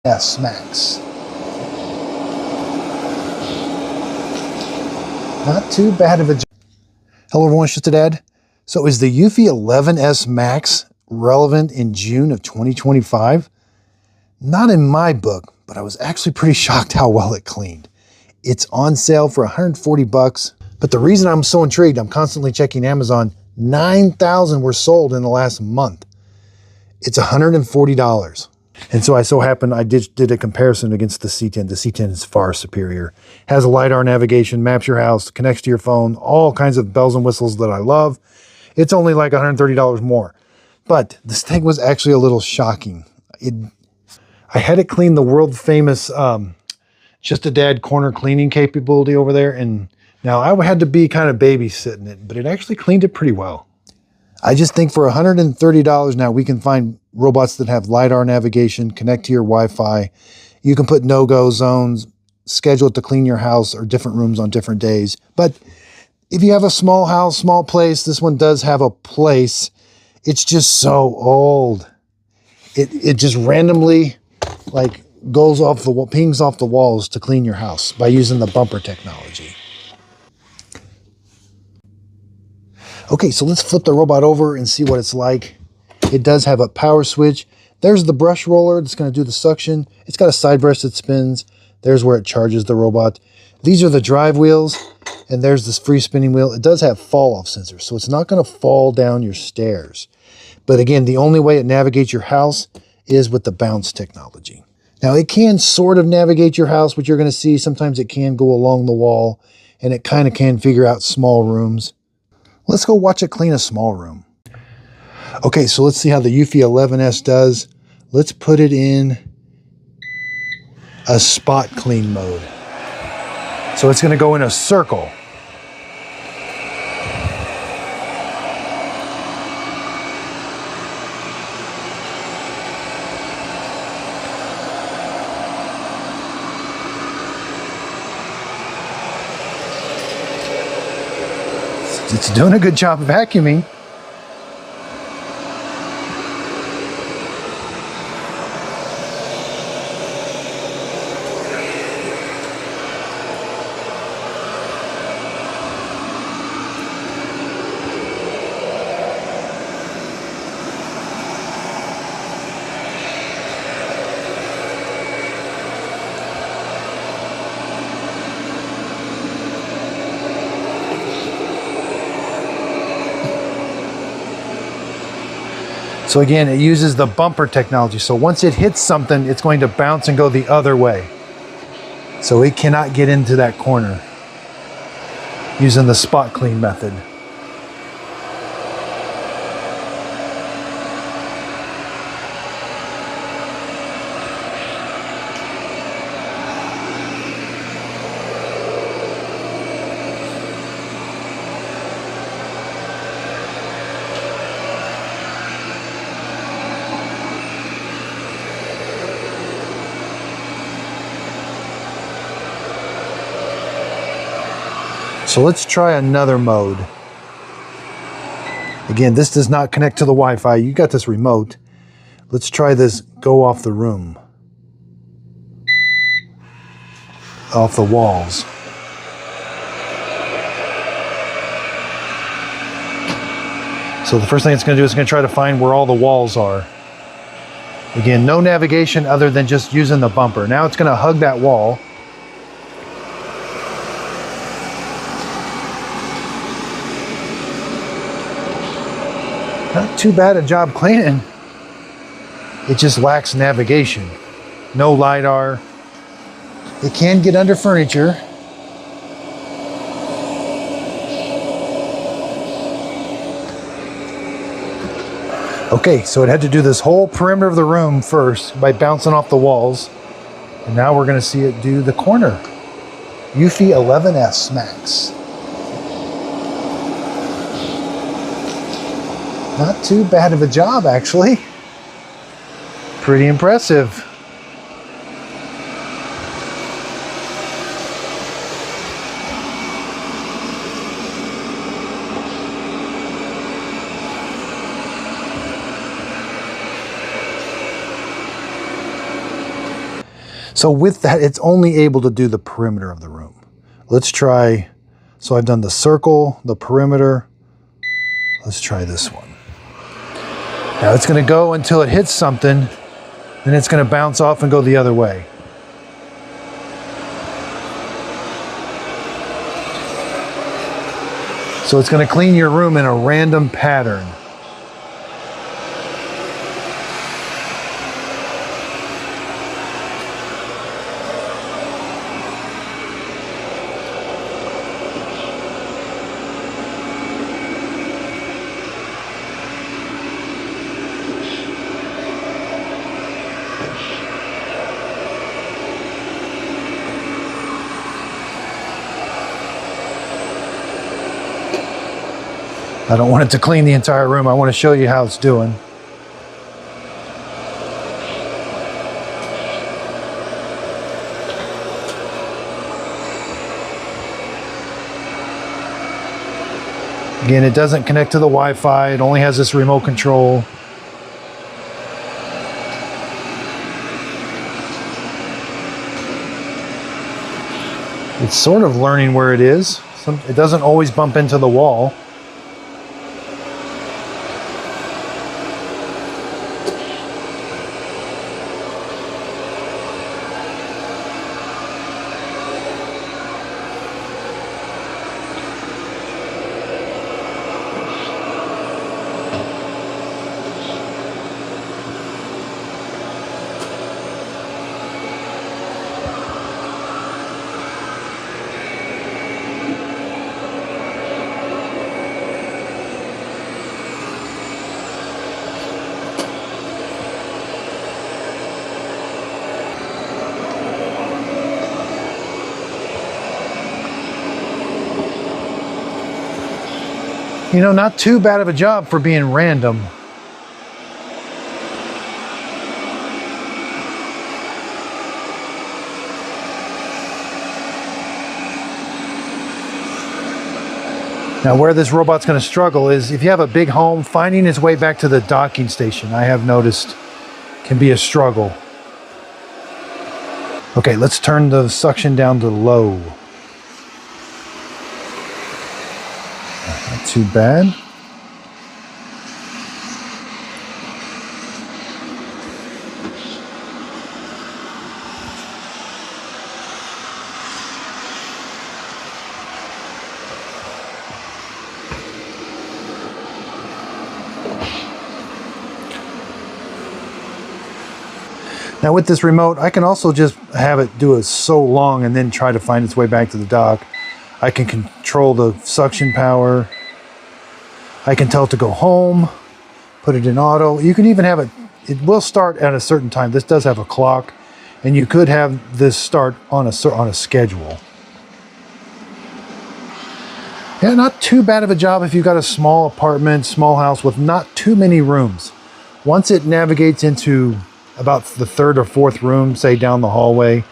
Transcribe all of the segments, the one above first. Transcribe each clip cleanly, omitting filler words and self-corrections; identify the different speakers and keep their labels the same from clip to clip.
Speaker 1: S Max. Not too bad of a job. Hello everyone, it's just a dad. So is the Eufy 11S Max relevant in June of 2025? Not in my book, but I was actually pretty shocked how well it cleaned. It's on sale for 140 bucks. But the reason I'm so intrigued, I'm constantly checking Amazon, 9,000 were sold in the last month. It's $140. And so I did a comparison against the C10. The C10 is far superior. Has a LiDAR navigation, maps your house, connects to your phone, all kinds of bells and whistles that I love. It's only like $130 more. But this thing was actually a little shocking. I had it clean the world famous Just a Dad corner cleaning capability over there. And now I had to be kind of babysitting it, but it actually cleaned it pretty well. I just think for $130 now, we can find robots that have LiDAR navigation, connect to your Wi-Fi. You can put no-go zones, schedule it to clean your house or different rooms on different days. But if you have a small house, small place, this one does have a place. It's just so old. It just randomly like goes off the wall, pings off the walls to clean your house by using the bumper technology. Okay, so let's flip the robot over and see what it's like. It does have a power switch. There's the brush roller that's going to do the suction. It's got a side brush that spins. There's where it charges the robot. These are the drive wheels, and there's this free spinning wheel. It does have fall-off sensors, so it's not going to fall down your stairs. But again, the only way it navigates your house is with the bounce technology. Now, it can sort of navigate your house, which you're going to see. Sometimes it can go along the wall, and it kind of can figure out small rooms. Let's go watch it clean a small room. Okay, so let's see how the Eufy 11S does. Let's put it in a spot clean mode. So it's going to go in a circle. It's doing a good job vacuuming. So again, it uses the bumper technology. So once it hits something, it's going to bounce and go the other way. So it cannot get into that corner using the spot clean method. So let's try another mode. Again, this does not connect to the Wi-Fi. You got this remote. Let's try this go off the room. Off the walls. So the first thing it's going to do is going to try to find where all the walls are. Again, no navigation other than just using the bumper. Now it's going to hug that wall. Not too bad a job cleaning. It just lacks navigation. No LiDAR. It can get under furniture. Okay, so it had to do this whole perimeter of the room first by bouncing off the walls. And now we're going to see it do the corner. Eufy 11S Max. Not too bad of a job, actually. Pretty impressive. So with that, it's only able to do the perimeter of the room. Let's try, so I've done the circle, the perimeter. Let's try this one. Now it's gonna go until it hits something, then it's gonna bounce off and go the other way. So it's gonna clean your room in a random pattern. I don't want it to clean the entire room. I want to show you how it's doing. Again, it doesn't connect to the Wi-Fi. It only has this remote control. It's sort of learning where it is. It doesn't always bump into the wall. You know, not too bad of a job for being random. Now, where this robot's going to struggle is if you have a big home, finding its way back to the docking station, I have noticed, can be a struggle. Okay, let's turn the suction down to low. Not too bad. Now with this remote, I can also just have it do it so long and then try to find its way back to the dock. I can control the suction power. I can tell it to go home, put it in auto. You can even have it, it will start at a certain time. This does have a clock, and you could have this start on a schedule. Yeah, not too bad of a job if you've got a small apartment, small house with not too many rooms. Once it navigates into about the third or fourth room, say down the hallway,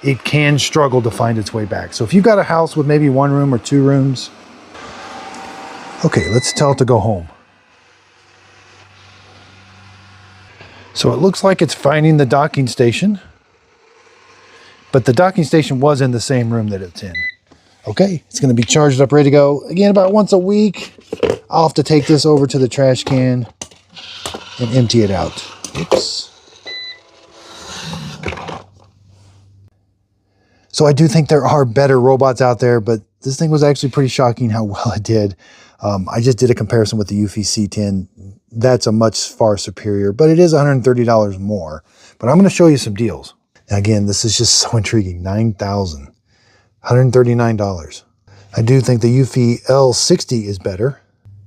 Speaker 1: it can struggle to find its way back. So if you've got a house with maybe one room or two rooms, okay, let's tell it to go home. So it looks like it's finding the docking station, but the docking station was in the same room that it's in. Okay, it's gonna be charged up, ready to go. Again, about once a week, I'll have to take this over to the trash can and empty it out. Oops. So I do think there are better robots out there, but this thing was actually pretty shocking how well it did. I just did a comparison with the Eufy C10. That's a much far superior, but it is $130 more. But I'm going to show you some deals. Now again, this is just so intriguing. $9,000, $139. I do think the Eufy L60 is better.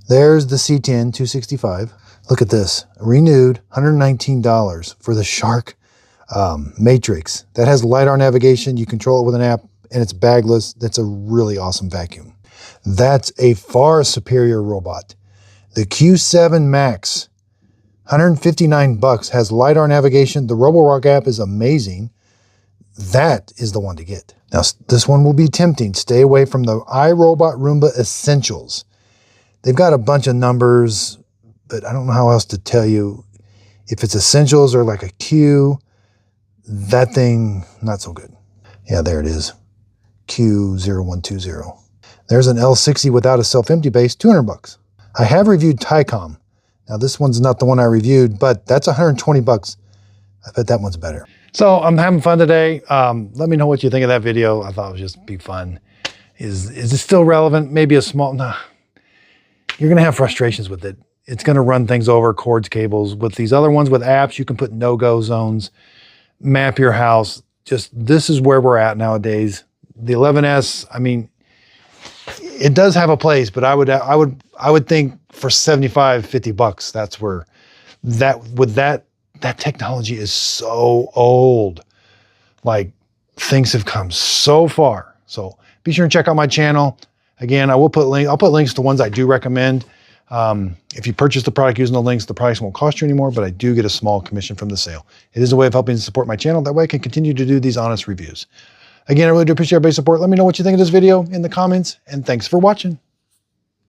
Speaker 1: There's the C10, $265. Look at this, renewed, $119 for the Shark Matrix. That has LiDAR navigation. You control it with an app, and it's bagless. That's a really awesome vacuum. That's a far superior robot. The Q7 Max, $159, has LiDAR navigation. The Roborock app is amazing. That is the one to get. Now, this one will be tempting. Stay away from the iRobot Roomba Essentials. They've got a bunch of numbers, but I don't know how else to tell you if it's Essentials or like a Q. That thing, not so good. Yeah, there it is. Q0120. There's an L60 without a self-empty base, 200 bucks. I have reviewed Tycom. Now this one's not the one I reviewed, but that's 120 bucks. I bet that one's better. So I'm having fun today. Let me know what you think of that video. I thought it would just be fun. Is it still relevant? Maybe a small, nah. You're gonna have frustrations with it. It's gonna run things over, cords, cables. With these other ones with apps, you can put no-go zones, map your house. Just, this is where we're at nowadays. The 11S, I mean, it does have a place, but I would think for 75, 50 bucks, that's where that technology is so old. Like, things have come so far. So be sure and check out my channel. Again, I'll put links to ones I do recommend. If you purchase the product using the links, the price won't cost you anymore, but I do get a small commission from the sale. It is a way of helping to support my channel. That way I can continue to do these honest reviews. Again, I really do appreciate everybody's support. Let me know what you think of this video in the comments, and thanks for watching.